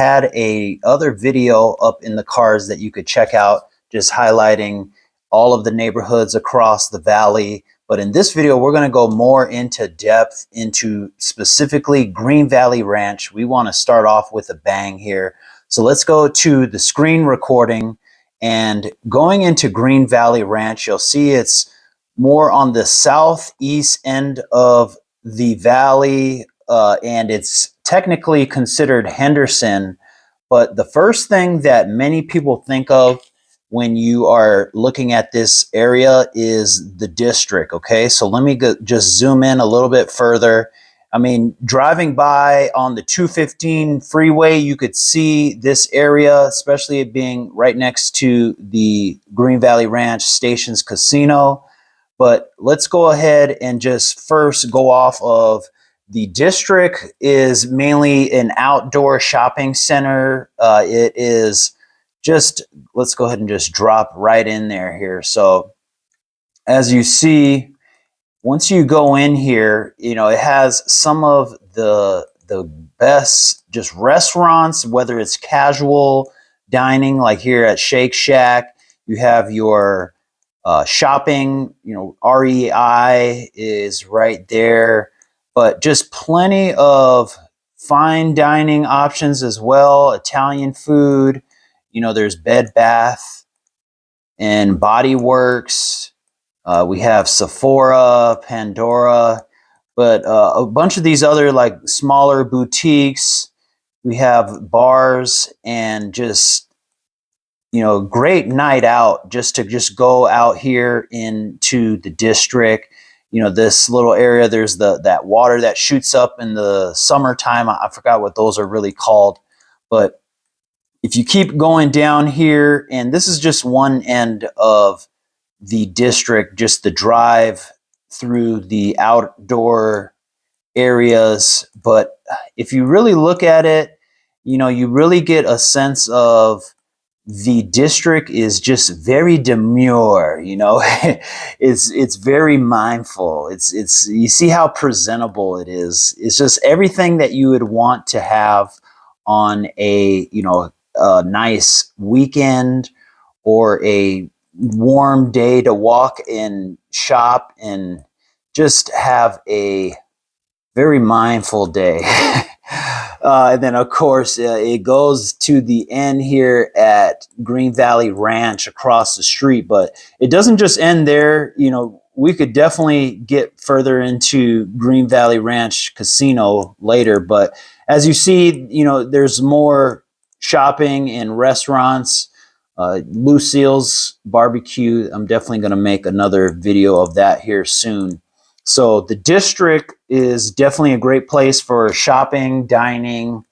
had a other video up in the cards that you could check out, just highlighting all of the neighborhoods across the valley. But in this video, we're going to go more into depth into specifically Green Valley Ranch. We want to start off with a bang here. So let's go to the screen recording, and going into Green Valley Ranch, you'll see it's more on the southeast end of the valley, and it's technically considered Henderson. But the first thing that many people think of when you are looking at this area is the district. Okay, so let me just zoom in a little bit further. I mean, driving by on the 215 freeway, you could see this area, especially it being right next to the Green Valley Ranch Stations Casino. But let's go ahead and just first go off of the district is mainly an outdoor shopping center. It is just, let's go ahead and just drop right in there here. So as you see, once you go in here, you know, it has some of the best just restaurants, whether it's casual dining like here at Shake Shack. You have your shopping, you know, REI is right there, but just plenty of fine dining options as well. Italian food, you know, there's Bed Bath and Body Works. We have Sephora, Pandora, but a bunch of these other like smaller boutiques. We have bars and just, you know, great night out just to just go out here into the district. You know, this little area, there's that water that shoots up in the summertime. I forgot what those are really called. But if you keep going down here, and this is just one end of the district, just the drive through the outdoor areas. But if you really look at it, you know, you really get a sense of the district is just very demure, you know. It's very mindful. It's you see how presentable it is. It's just everything that you would want to have on a, you know, a nice weekend or a warm day to walk and shop and just have a very mindful day. And then, of course, it goes to the end here at Green Valley Ranch across the street. But it doesn't just end there. You know, we could definitely get further into Green Valley Ranch Casino later. But as you see, you know, there's more shopping and restaurants. Lucille's Barbecue, I'm definitely going to make another video of that here soon. So the district is definitely a great place for shopping, dining,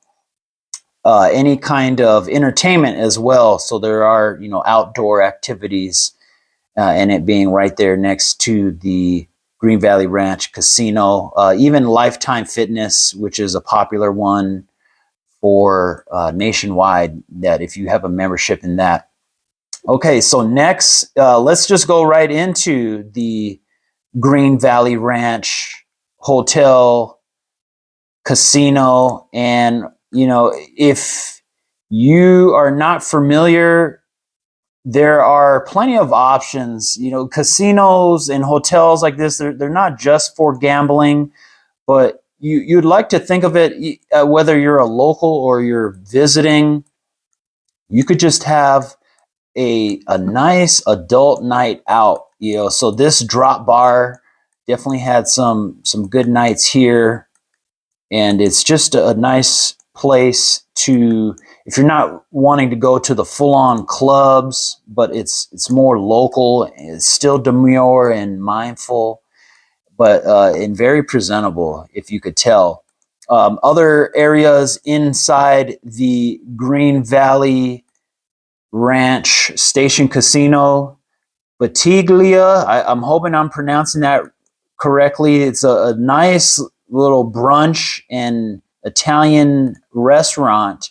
any kind of entertainment as well. So there are, you know, outdoor activities, and it being right there next to the Green Valley Ranch Casino. Even Lifetime Fitness, which is a popular one for nationwide, that if you have a membership in that. Okay, so next, let's just go right into the Green Valley Ranch Hotel Casino. And, you know, if you are not familiar, there are plenty of options. You know, casinos and hotels like this, they're not just for gambling, but you'd like to think of it, whether you're a local or you're visiting, you could just have a nice adult night out, you know. So this drop bar definitely had some good nights here, and it's just a nice place to, if you're not wanting to go to the full-on clubs, but it's more local, it's still demure and mindful, but and very presentable, if you could tell. Other areas inside the Green Valley Ranch Station Casino, Batiglia, I'm hoping I'm pronouncing that correctly. It's a nice little brunch and Italian restaurant.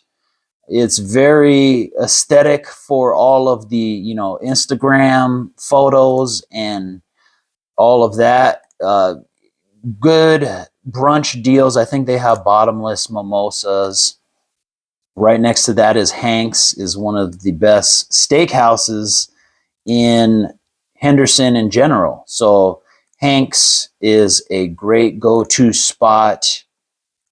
It's very aesthetic for all of the, you know, Instagram photos and all of that. Good brunch deals. I think they have bottomless mimosas. Right next to that is Hank's, is one of the best steakhouses in Henderson in general. So Hank's is a great go-to spot.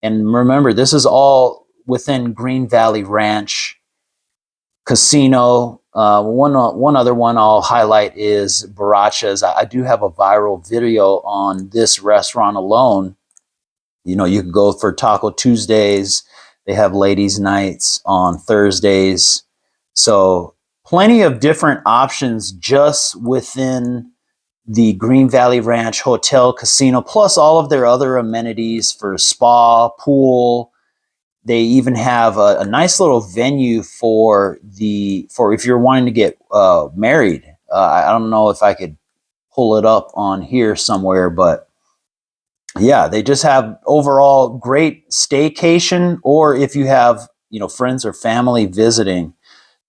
And remember, this is all within Green Valley Ranch Casino. One other one I'll highlight is Barachas. I do have a viral video on this restaurant alone. You know, you can go for Taco Tuesdays. They have ladies' nights on Thursdays. So plenty of different options just within the Green Valley Ranch Hotel Casino, plus all of their other amenities for spa, pool. They even have a nice little venue for if you're wanting to get married. I don't know if I could pull it up on here somewhere, but yeah, they just have overall great staycation, or if you have, you know, friends or family visiting,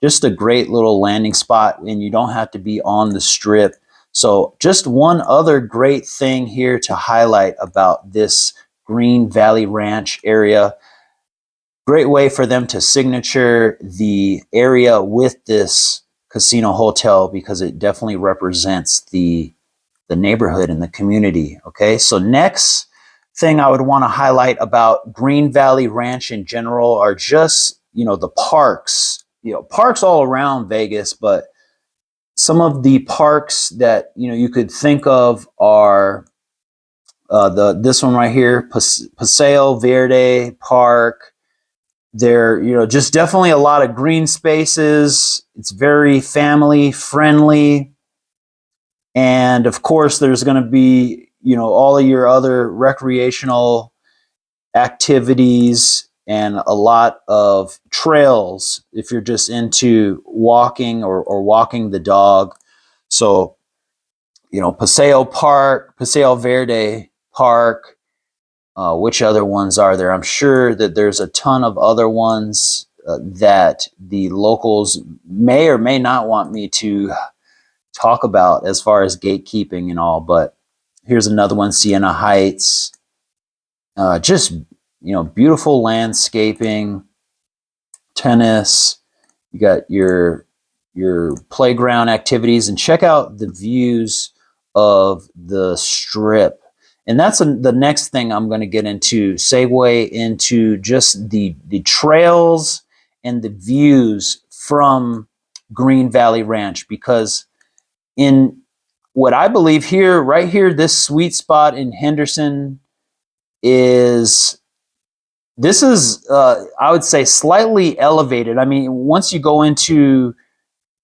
just a great little landing spot, and you don't have to be on the strip. So just one other great thing here to highlight about this Green Valley Ranch area. Great way for them to signature the area with this casino hotel, because it definitely represents the neighborhood and the community. Okay, so next thing I would want to highlight about Green Valley Ranch in general are just, you know, the parks. You know, parks all around Vegas, but some of the parks that, you know, you could think of are this one right here, Paseo Verde Park. There, you know, just definitely a lot of green spaces. It's very family friendly. And of course, there's going to be, you know, all of your other recreational activities and a lot of trails if you're just into walking or walking the dog. So, you know, Paseo Park, Paseo Verde Park, which other ones are there? I'm sure that there's a ton of other ones that the locals may or may not want me to talk about as far as gatekeeping and all, but here's another one, Siena Heights. Just, you know, beautiful landscaping, tennis. You got your playground activities, and check out the views of the strip. And that's the next thing I'm going to get into, segue into just the trails and the views from Green Valley Ranch, because in what I believe here, right here, this sweet spot in Henderson is, this is, I would say, slightly elevated. I mean, once you go into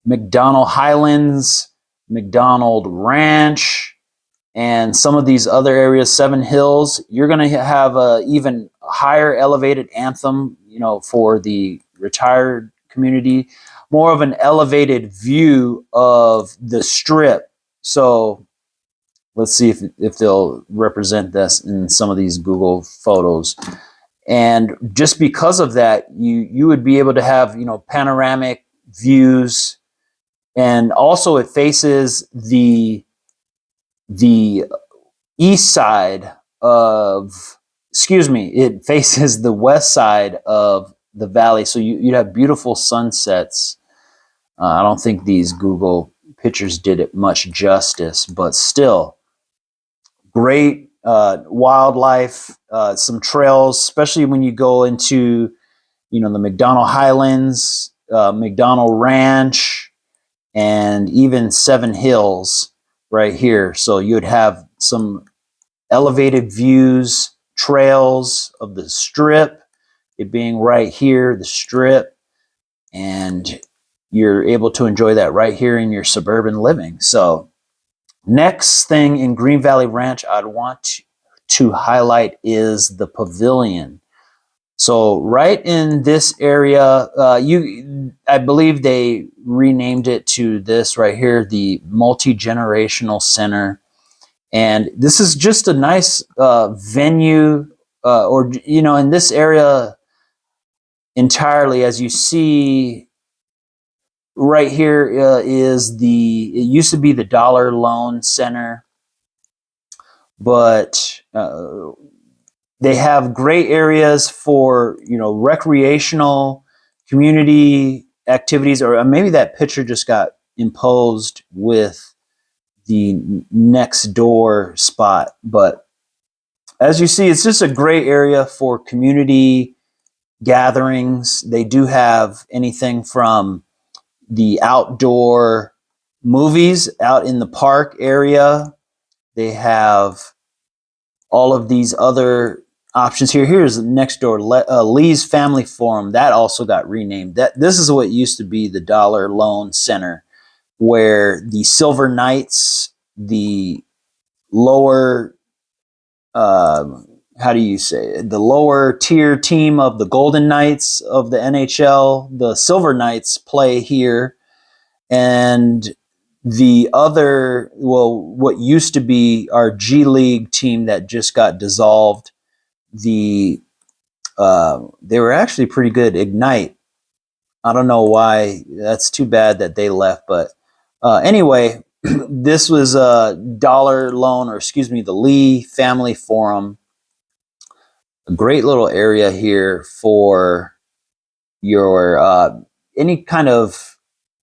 McDonald Highlands, McDonald Ranch, and some of these other areas, Seven Hills, you're going to have a even higher elevated anthem, you know, for the retired community, more of an elevated view of the strip. So let's see if they'll represent this in some of these Google photos. And just because of that, you would be able to have, you know, panoramic views, and also it faces the east side of, excuse me, it faces the west side of the valley, so you'd have beautiful sunsets. I don't think these Google pictures did it much justice, but still great wildlife, some trails, especially when you go into, you know, the McDonald Highlands, McDonald Ranch, and even Seven Hills right here. So you'd have some elevated views, trails of the strip, it being right here, the strip, and you're able to enjoy that right here in your suburban living. So next thing in Green Valley Ranch I'd want to highlight is the Pavilion. So right in this area, I believe they renamed it to this right here, the Multi-Generational Center. And this is just a nice venue, or, you know, in this area entirely, as you see right here, is it used to be the Dollar Loan Center, but they have great areas for, you know, recreational community activities, or maybe that picture just got imposed with the next door spot. But as you see, it's just a great area for community gatherings. They do have anything from the outdoor movies out in the park area. They have all of these other options here. Here's next door, Lee's Family Forum. That also got renamed. This is what used to be the Dollar Loan Center, where the Silver Knights, the lower, how do you say it? The lower tier team of the Golden Knights of the NHL, the Silver Knights play here. And the other, well, what used to be our G League team that just got dissolved, they were actually pretty good, Ignite. I don't know why. That's too bad that they left. But anyway, this was a Dollar Loan, or excuse me, the Lee Family Forum. A great little area here for your any kind of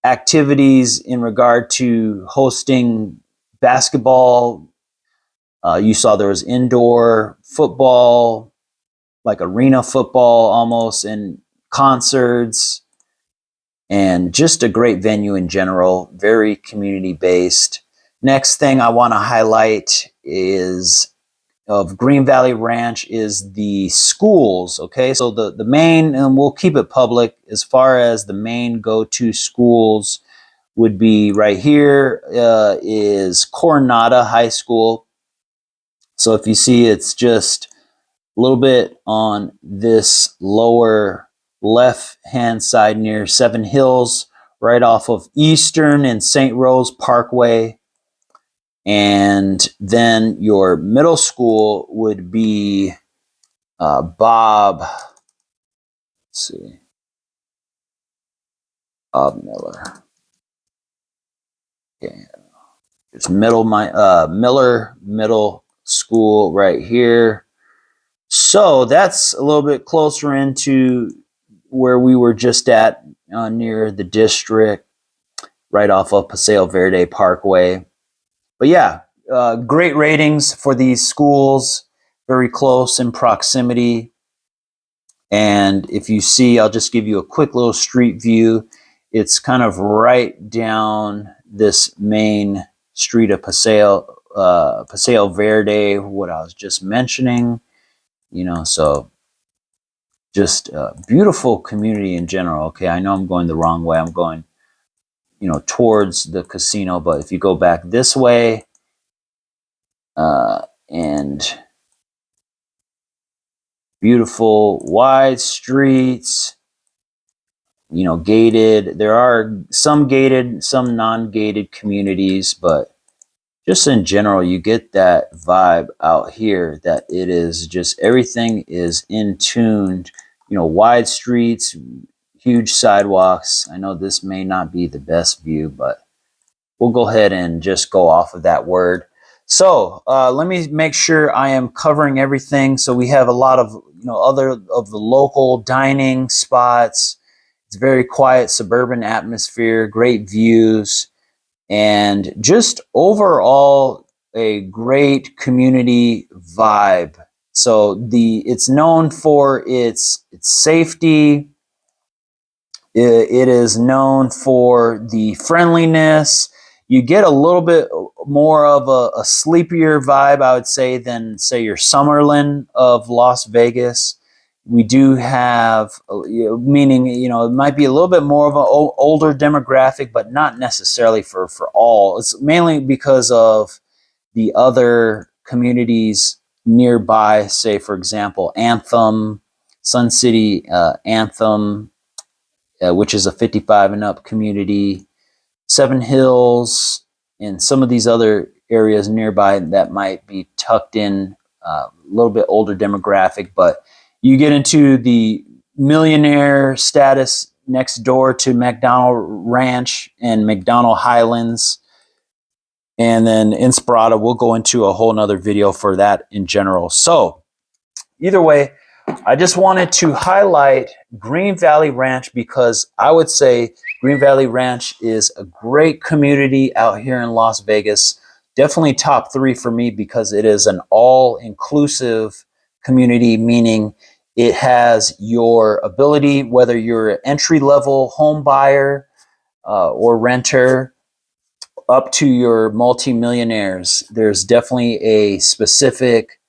activities in regard to hosting basketball. You saw there was indoor football, like arena football almost, and concerts, and just a great venue in general, very community based. Next thing I want to highlight is of Green Valley Ranch is the schools. Okay, so the main, and we'll keep it public, as far as the main go-to schools would be right here, is Coronada High School. So if you see, it's just a little bit on this lower left hand side near Seven Hills, right off of Eastern and St. Rose Parkway. And then your middle school would be Bob Miller. Okay. There's Miller Middle School right here. So that's a little bit closer into where we were just at, near the district, right off of Paseo Verde Parkway. But yeah, great ratings for these schools, very close in proximity. And if you see, I'll just give you a quick little street view. It's kind of right down this main street of Paseo Verde, what I was just mentioning. So just a beautiful community in general. Okay, I know I'm going the wrong way. I'm going, towards the casino, but if you go back this way, and beautiful wide streets, gated. There are some gated, some non-gated communities, but just in general, you get that vibe out here that it is just, everything is in tuned, wide streets, huge sidewalks. I know this may not be the best view, but we'll go ahead and just go off of that word. So let me make sure I am covering everything. So we have a lot of, other of the local dining spots. It's a very quiet suburban atmosphere, great views, and just overall a great community vibe. So it's known for its safety. It is known for the friendliness. You get a little bit more of a sleepier vibe, I would say, than, say, your Summerlin of Las Vegas. We do have, meaning, it might be a little bit more of an older demographic, but not necessarily for all. It's mainly because of the other communities nearby, say, for example, Anthem, Sun City Anthem, which is a 55 and up community, Seven Hills, and some of these other areas nearby that might be tucked in, a little bit older demographic. But you get into the millionaire status next door to McDonald Ranch and McDonald Highlands. And then Inspirada, we'll go into a whole nother video for that in general. So either way, I just wanted to highlight Green Valley Ranch because I would say Green Valley Ranch is a great community out here in Las Vegas. Definitely top 3 for me because it is an all-inclusive community, meaning it has your ability, whether you're an entry-level home buyer or renter, up to your multimillionaires. There's definitely a specific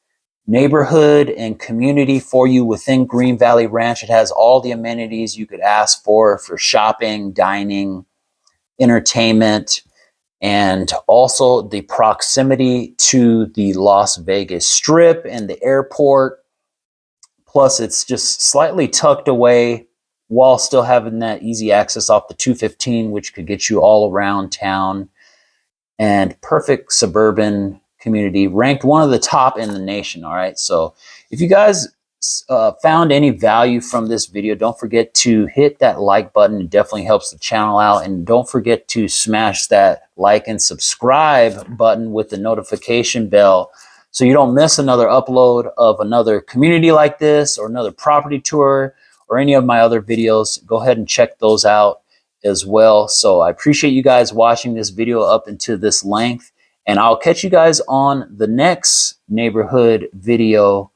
neighborhood and community for you within Green Valley Ranch. It has all the amenities you could ask for shopping, dining, entertainment, and also the proximity to the Las Vegas Strip and the airport. Plus, it's just slightly tucked away while still having that easy access off the 215, which could get you all around town, and perfect suburban community, ranked one of the top in the nation. All right, so if you guys found any value from this video, don't forget to hit that like button. It definitely helps the channel out, and don't forget to smash that like and subscribe button with the notification bell so you don't miss another upload of another community like this or another property tour or any of my other videos. Go ahead and check those out as well. So I appreciate you guys watching this video up into this length, and I'll catch you guys on the next neighborhood video